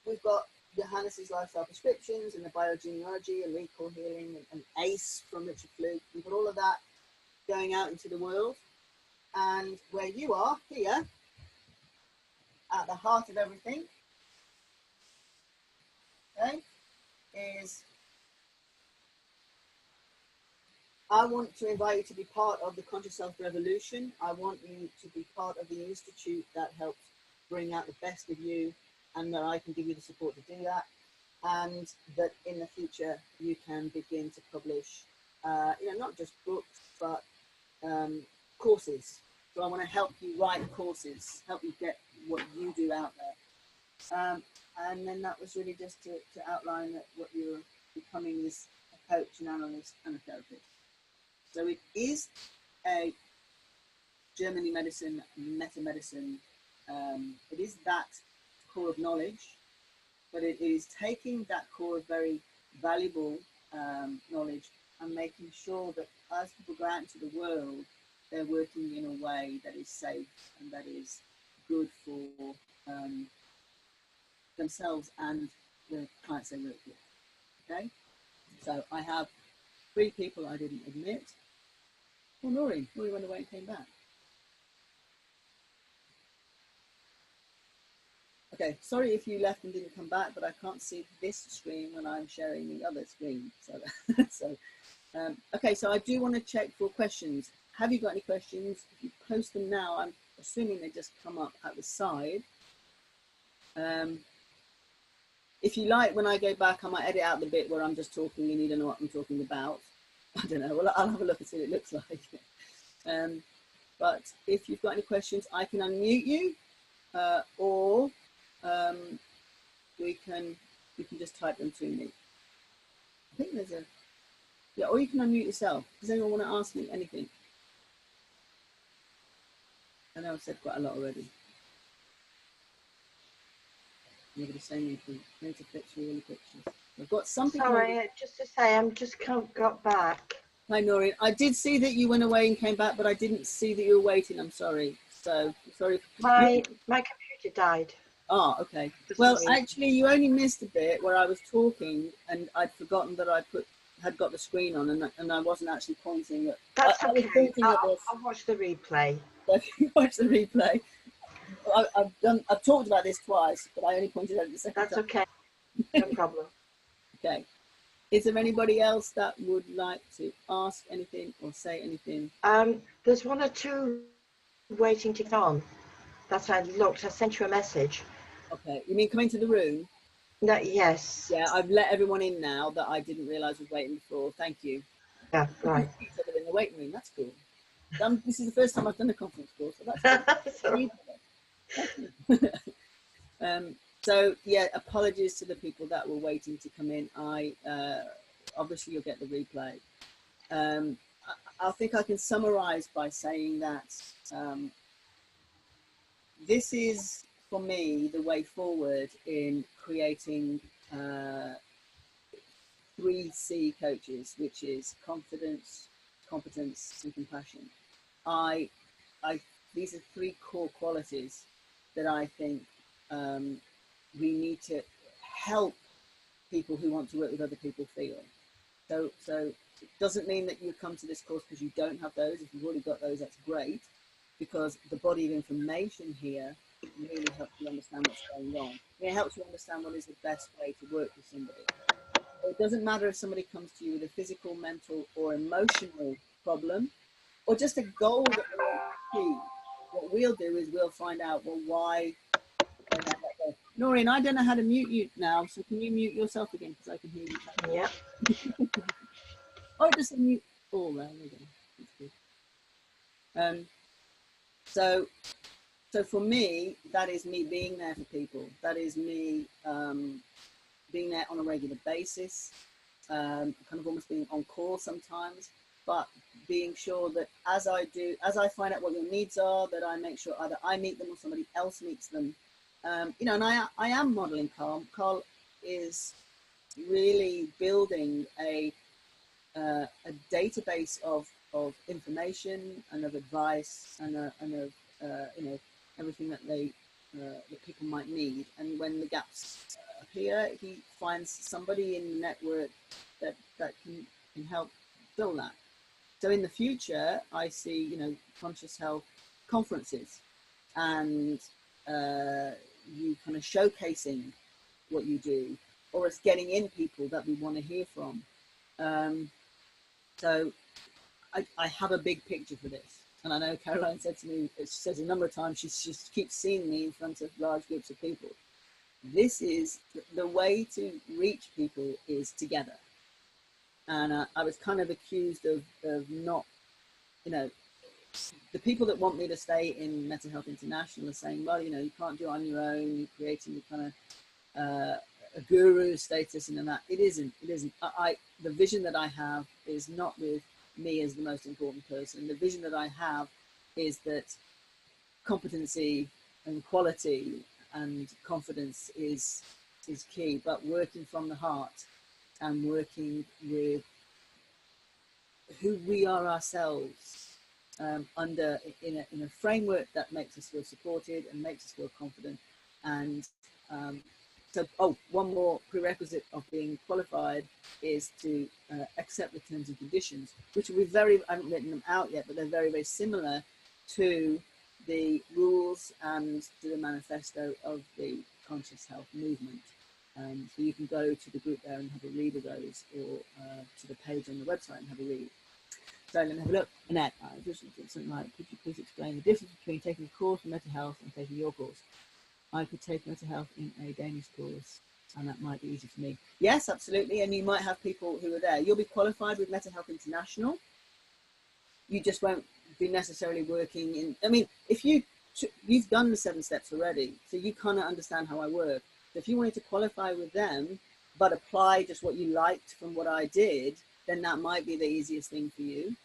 we've got Johannes's lifestyle prescriptions and the biogenealogy and recall healing and ACE from Richard Fluke. We've got all of that going out into the world. And where you are here, at the heart of everything, okay, is I want to invite you to be part of the Conscious Self Revolution. I want you to be part of the institute that helps bring out the best of you, and that I can give you the support to do that, and that in the future you can begin to publish, not just books, but courses. So I want to help you write courses, help you get what you do out there. And then that was really just to outline that what you're becoming is a coach, an analyst, and a therapist. So it is a Germany medicine, meta medicine. It is that core of knowledge, but it is taking that core of very valuable knowledge and making sure that as people go out into the world, they're working in a way that is safe and that is good for themselves and the clients they work with. Okay, so I have 3 people I didn't admit. Well, Nori went away and came back. Okay, sorry if you left and didn't come back, but I can't see this screen when I'm sharing the other screen. So, okay, so I do want to check for questions. Have you got any questions? If you post them now, I'm assuming they just come up at the side. If you like, when I go back, I might edit out the bit where I'm just talking and you don't know what I'm talking about. I don't know. Well, I'll have a look and see what it looks like. But if you've got any questions, I can unmute you, or you can just type them to me. I think there's a, yeah, or you can unmute yourself. Does anyone want to ask me anything? I know I've said quite a lot already. Nobody's saying anything. I need to fix through all the pictures. I've got something. Sorry, just to say, I'm just got back. Hi, Noreen. I did see that you went away and came back, but I didn't see that you were waiting. I'm sorry. So sorry. My computer died. Oh, okay. Well, actually, you only missed a bit where I was talking and I'd forgotten that I had got the screen on and I wasn't actually pointing at. That's okay. I'll watch the replay. Watch the replay. I've talked about this twice, but I only pointed out the second time. That's okay. No problem. Okay. Is there anybody else that would like to ask anything or say anything? There's 1 or 2 waiting to get on. That's I looked. I sent you a message. Okay. You mean come into the room? No, yes. Yeah, I've let everyone in now that I didn't realise was waiting before. Thank you. Yeah, right. In the waiting room. That's cool. This is the first time I've done a conference call, so that's cool. So yeah, apologies to the people that were waiting to come in. Obviously you'll get the replay. I think I can summarize by saying that this is for me the way forward in creating 3C coaches, which is confidence, competence, and compassion. These are 3 core qualities that I think we need to help people who want to work with other people feel. So it doesn't mean that you come to this course because you don't have those. If you've already got those, that's great, because the body of information here really helps you understand what's going on. It helps you understand what is the best way to work with somebody. So it doesn't matter if somebody comes to you with a physical, mental, or emotional problem, or just a goal that they want to achieve. What we'll do is we'll find out, well, why they have that goal. Noreen, I don't know how to mute you now, so can you mute yourself again because I can hear you? Yeah. Oh, it just mute all there. There we go. That's good. So for me, that is me being there for people. That is me being there on a regular basis, kind of almost being on call sometimes, but being sure that as I find out what your needs are, that I make sure either I meet them or somebody else meets them. You know, and I am modeling Carl. Carl is really building a database of information and of advice and of you know, everything that that people might need. And when the gaps appear, he finds somebody in the network that can help fill that. So in the future, I see, you know, conscious health conferences and you kind of showcasing what you do, or us getting in people that we want to hear from. So I have a big picture for this. And I know Caroline said to me, she says a number of times, she just keeps seeing me in front of large groups of people. This is the way to reach people is together. And I was kind of accused of not, you know, the people that want me to stay in Mental Health International are saying, well, you know, you can't do it on your own, you're creating the kind of a guru status and that. It isn't. The vision that I have is not with me as the most important person. The vision that I have is that competency and quality and confidence is key, but working from the heart and working with who we are ourselves, under in a framework that makes us feel supported and makes us feel confident. And so, one more prerequisite of being qualified is to accept the terms and conditions, which will be I haven't written them out yet, but they're very, very similar to the rules and to the manifesto of the conscious health movement. So you can go to the group there and have a read of those, or to the page on the website and have a read. So let me have a look. Annette, just something like, could you please explain the difference between taking a course in mental health and taking your course? I could take mental health in a Danish course, and that might be easy for me. Yes, absolutely. And you might have people who are there. You'll be qualified with Mental Health International. You just won't be necessarily working in, I mean, if you've done the 7 steps already, so you kind of understand how I work. So if you wanted to qualify with them, but apply just what you liked from what I did, then that might be the easiest thing for you.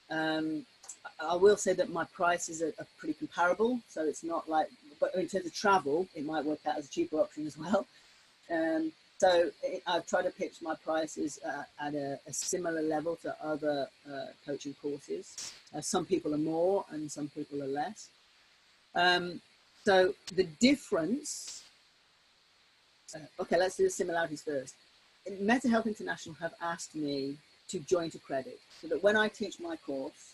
I will say that my prices are pretty comparable, so it's not like, but in terms of travel, it might work out as a cheaper option as well. So I've tried to pitch my prices at a similar level to other coaching courses. Some people are more and some people are less. So the difference, okay, let's do the similarities first. Mental Health International have asked me to join to credit, so that when I teach my course,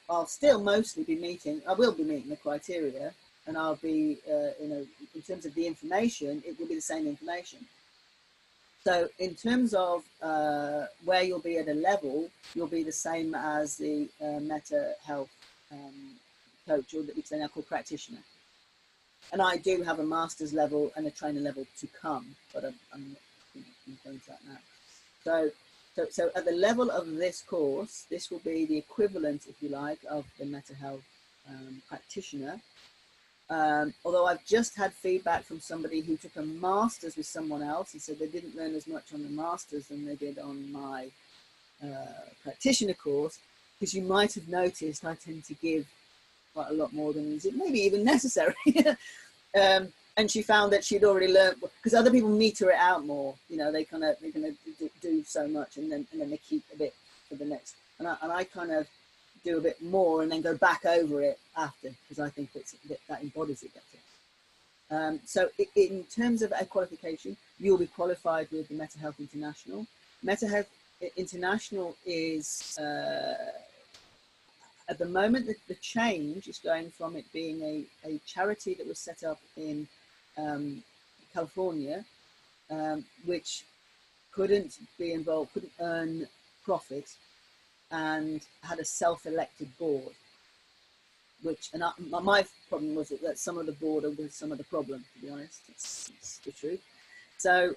I'll still mostly be meeting, I will be meeting the criteria, and I'll be, you know, in terms of the information, it will be the same information. So in terms of where you'll be at a level, you'll be the same as the Meta Health coach, or which they now call practitioner. And I do have a master's level and a trainer level to come, but I'm not going to that now. So at the level of this course, this will be the equivalent, if you like, of the mental health practitioner. Although I've just had feedback from somebody who took a master's with someone else and said they didn't learn as much on the master's than they did on my practitioner course, because you might have noticed I tend to give quite a lot more than is maybe even necessary. And she found that she'd already learned, because other people meter it out more. You know, they're gonna do so much, and then they keep a bit for the next. And I kind of do a bit more and then go back over it after, because I think that embodies it better. So in terms of a qualification, you'll be qualified with the Mental Health International. Mental Health International is at the moment, the change is going from it being a charity that was set up in California, which couldn't be involved, couldn't earn profit, and had a self-elected board. which, and my problem was that some of the border was some of the problem, to be honest. It's the truth. So,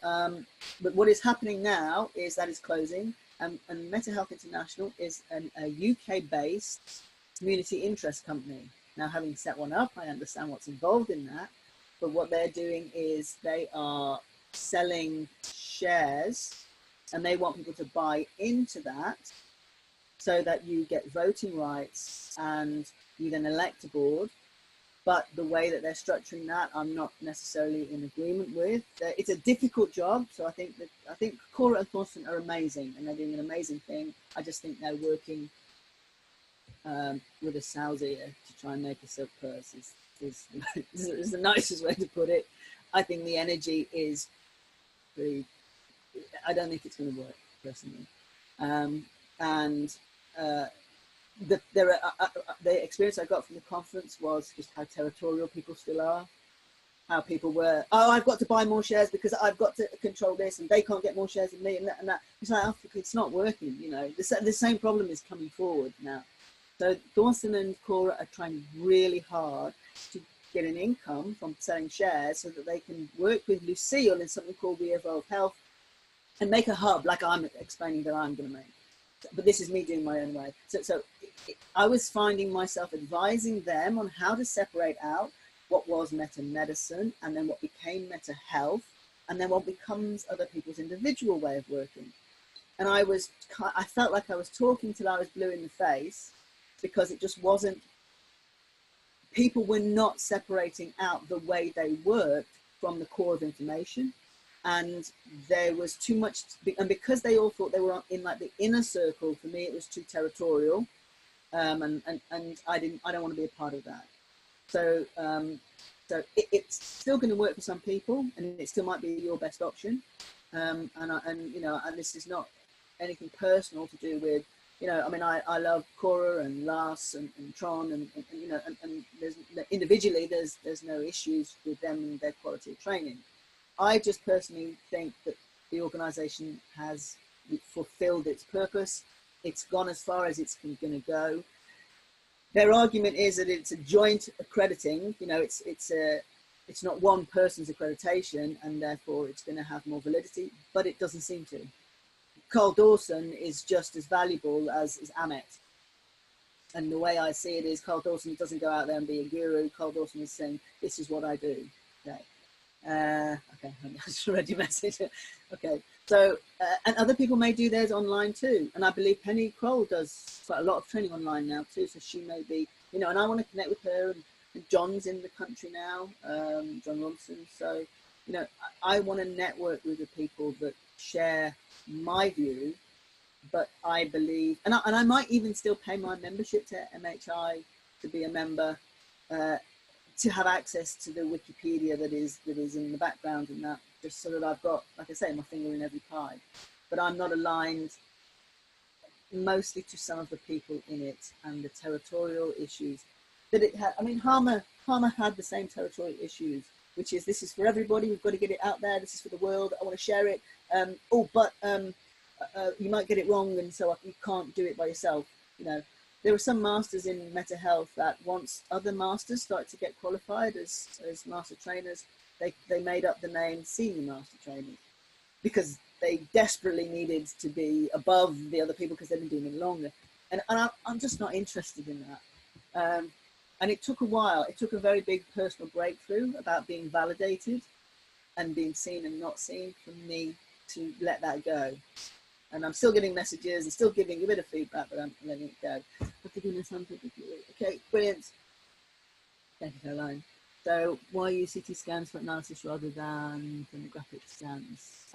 but what is happening now is that it's closing, and Mental Health International is a UK-based community interest company. Now, having set one up, I understand what's involved in that, but what they're doing is they are selling shares, and they want people to buy into that so that you get voting rights and you then elect a board. But the way that they're structuring that, I'm not necessarily in agreement with. It's a difficult job, so I think Cora and Thorsten are amazing, and they're doing an amazing thing. I just think they're working with a sow's ear to try and make a silk purse. Is the nicest way to put it. I think the energy is very. I don't think it's going to work personally, and. The experience I got from the conference was just how territorial people still are. How people were, oh, I've got to buy more shares because I've got to control this, and they can't get more shares than me, and that. It's like, oh, it's not working, you know. The same problem is coming forward now. So Thorsten and Cora are trying really hard to get an income from selling shares so that they can work with Lucille in something called We Evolve Health and make a hub like I'm explaining that I'm going to make. But this is me doing my own way. So I was finding myself advising them on how to separate out what was meta medicine and then what became meta health and then what becomes other people's individual way of working. And I felt like I was talking till I was blue in the face because it just wasn't, people were not separating out the way they worked from the core of information. And there was too much, and because they all thought they were in like the inner circle, for me it was too territorial, and I don't want to be a part of that. So it's still going to work for some people, and it still might be your best option. And you know, and this is not anything personal to do with, you know, I mean, I love Cora and Lars and Tron, and you know, and there's individually there's no issues with them and their quality of training. I just personally think that the organisation has fulfilled its purpose. It's gone as far as it's going to go. Their argument is that it's a joint accrediting. You know, it's not one person's accreditation, and therefore it's going to have more validity. But it doesn't seem to. Carl Dawson is just as valuable as Amit. And the way I see it is, Carl Dawson doesn't go out there and be a guru. Carl Dawson is saying, "This is what I do." Okay. Okay, I just read your message. Okay, so and other people may do theirs online too, and I believe Penny Kroll does quite a lot of training online now too, so she may be, you know, and I want to connect with her, and John's in the country now, John Ronson, so, you know, I want to network with the people that share my view, but I believe, and I might even still pay my membership to MHI to be a member, to have access to the Wikipedia that is in the background, and that, just so that I've got, like I say, my finger in every pie. But I'm not aligned mostly to some of the people in it and the territorial issues that it had. I mean, Harmer had the same territorial issues, which is, this is for everybody, we've got to get it out there, this is for the world, I want to share it. You might get it wrong, and so you can't do it by yourself, you know. There were some masters in mental health that once other masters started to get qualified as master trainers, they made up the name senior master trainers because they desperately needed to be above the other people because they've been doing it longer. And I'm just not interested in that. And it took a while. It took a very big personal breakthrough about being validated and being seen and not seen for me to let that go. And I'm still getting messages and still giving a bit of feedback, but I'm letting it go. Okay, brilliant. Thank you, Caroline. So why use CT scans for analysis rather than thermographic scans?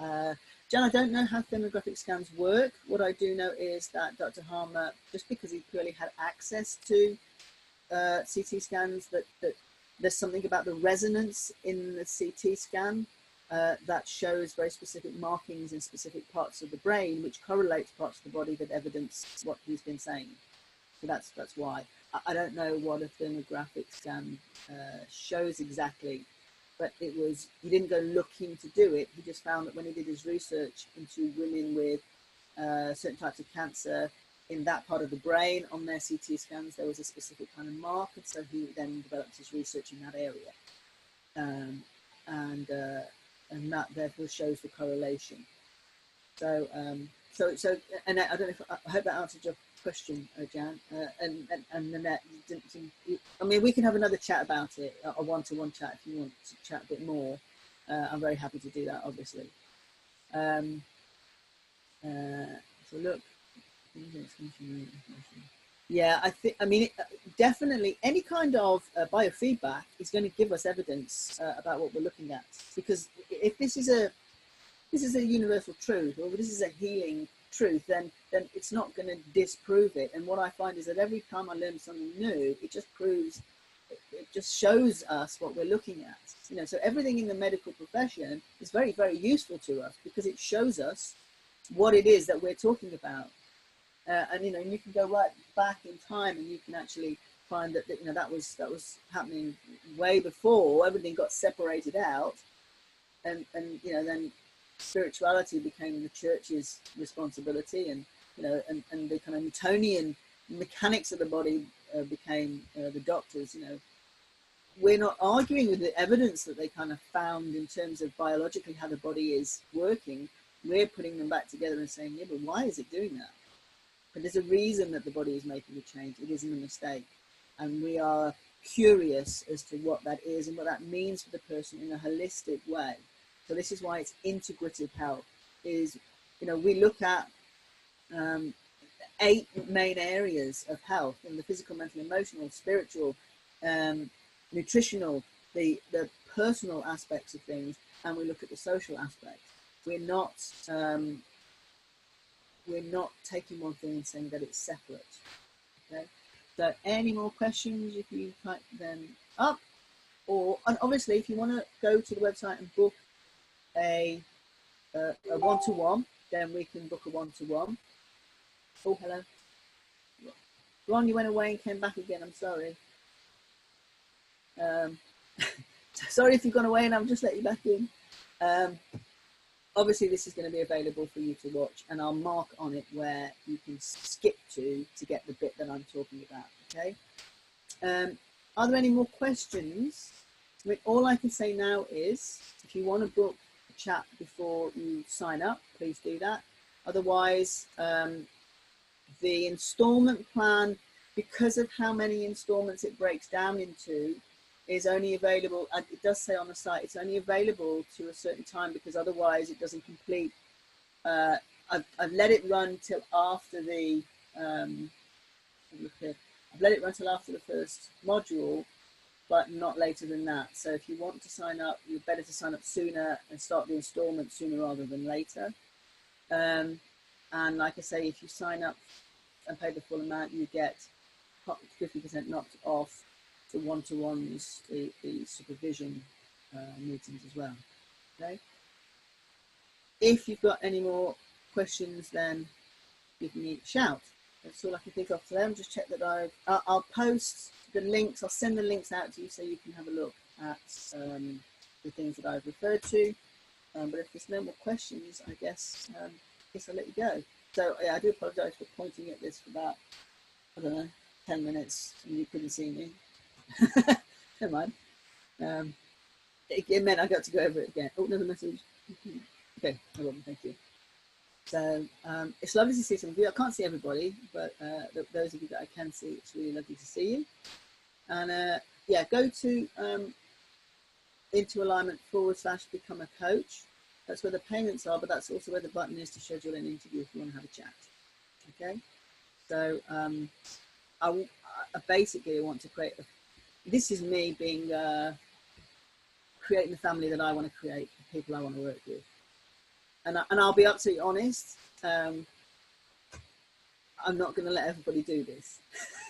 Jan, I don't know how thermographic scans work. What I do know is that Dr. Harmer, just because he purely had access to CT scans, that there's something about the resonance in the CT scan that shows very specific markings in specific parts of the brain, which correlates parts of the body that evidence what he's been saying. So that's why. I don't know what a thermographic scan shows exactly, but it was, he didn't go looking to do it. He just found that when he did his research into women with certain types of cancer, in that part of the brain on their CT scans, there was a specific kind of mark, and so he then developed his research in that area, um, and that therefore shows the correlation. So, and I don't know if I hope that answered your question, Jan, and Nanette. I mean, we can have another chat about it, a one-to-one chat, if you want to chat a bit more. I'm very happy to do that, obviously. So look, yeah, I mean, definitely any kind of biofeedback is going to give us evidence about what we're looking at, because if this is a universal truth, or this is a healing truth, then it's not going to disprove it. And what I find is that every time I learn something new, it just proves, it just shows us what we're looking at. You know, so everything in the medical profession is very, very useful to us because it shows us what it is that we're talking about. And you know, you can go right back in time, and you can actually find that you know that was happening way before everything got separated out, and you know, then spirituality became the church's responsibility, and you know, and the kind of Newtonian mechanics of the body became the doctors. You know, we're not arguing with the evidence that they kind of found in terms of biologically how the body is working. We're putting them back together and saying, yeah, but why is it doing that? But there's a reason that the body is making a change. It isn't a mistake. And we are curious as to what that is and what that means for the person in a holistic way. So this is why it's integrative health. Is, you know, we look at 8 main areas of health: in the physical, mental, emotional, spiritual, nutritional, the personal aspects of things, and we look at the social aspects. We're not taking one thing and saying that it's separate. Okay. So any more questions, if you type them up, and obviously if you want to go to the website and book a one-to-one, then we can book a one-to-one. Oh, hello. Ron, you went away and came back again. I'm sorry. Sorry if you've gone away and I've just let you back in. Obviously, this is going to be available for you to watch, and I'll mark on it where you can skip to get the bit that I'm talking about. Okay. Are there any more questions? I mean, all I can say now is, if you want to book a chat before you sign up, please do that. Otherwise, the installment plan, because of how many installments it breaks down into, is only available, it does say on the site, it's only available to a certain time, because otherwise it doesn't complete. I've let it run till after the, I've let it run till after the first module, but not later than that. So if you want to sign up, you're better to sign up sooner and start the installment sooner rather than later. And like I say, if you sign up and pay the full amount, you get 50% knocked off the one-to-ones, the supervision meetings as well. Okay. If you've got any more questions, then give me a shout. That's all I can think of today. I'm just check that I'll post the links. I'll send the links out to you so you can have a look at the things that I've referred to. But if there's no more questions, I guess I'll let you go. So yeah, I do apologise for pointing at this for about, I don't know, 10 minutes and you couldn't see me. Never mind. It meant I got to go over it again. Oh, another message. Okay, no problem, thank you. So it's lovely to see some of you. I can't see everybody, but those of you that I can see, it's really lovely to see you. And yeah, go to Into Alignment / become a coach. That's where the payments are, but that's also where the button is to schedule an interview if you want to have a chat. Okay, so I basically want to create this is me being creating the family that I want to create, the people I want to work with. And I'll be absolutely honest, I'm not going to let everybody do this.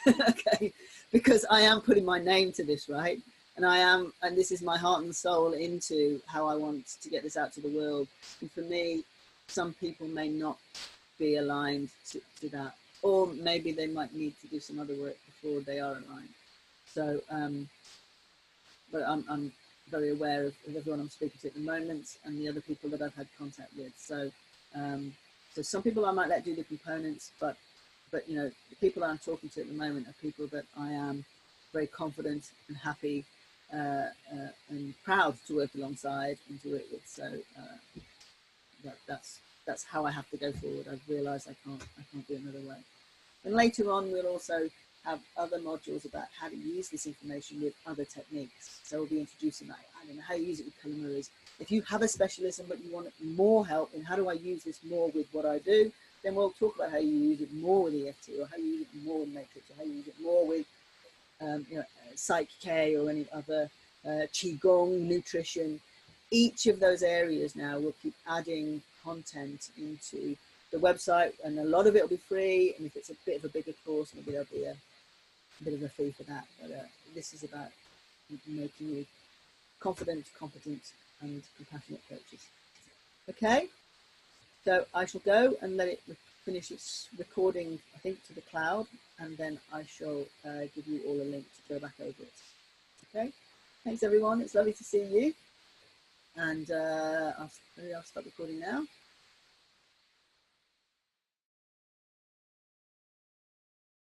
Okay, because I am putting my name to this, right? And this is my heart and soul into how I want to get this out to the world. And for me, some people may not be aligned to that, or maybe they might need to do some other work before they are aligned. So, but I'm very aware of everyone I'm speaking to at the moment and the other people that I've had contact with. So, so some people I might let do the components, but but you know, the people I'm talking to at the moment are people that I am very confident and happy and proud to work alongside and to work with. So that's how I have to go forward. I've realised I can't do it another way. And later on, we'll also have other modules about how to use this information with other techniques. So we'll be introducing that. I don't know how you use it with colour. If you have a specialism but you want more help in how do I use this more with what I do, then we'll talk about how you use it more with EFT, or how you use it more with Matrix, or how you use it more with Psych K or any other Qigong, nutrition. Each of those areas now will keep adding content into the website, and a lot of it will be free. And if it's a bit of a bigger course, maybe there'll be a bit of a fee for that. But this is about making you confident, competent, and compassionate coaches. Okay, so I shall go and let it finish its recording, I think, to the cloud, and then I shall give you all a link to go back over it. Okay, thanks everyone. It's lovely to see you, and I'll stop recording now.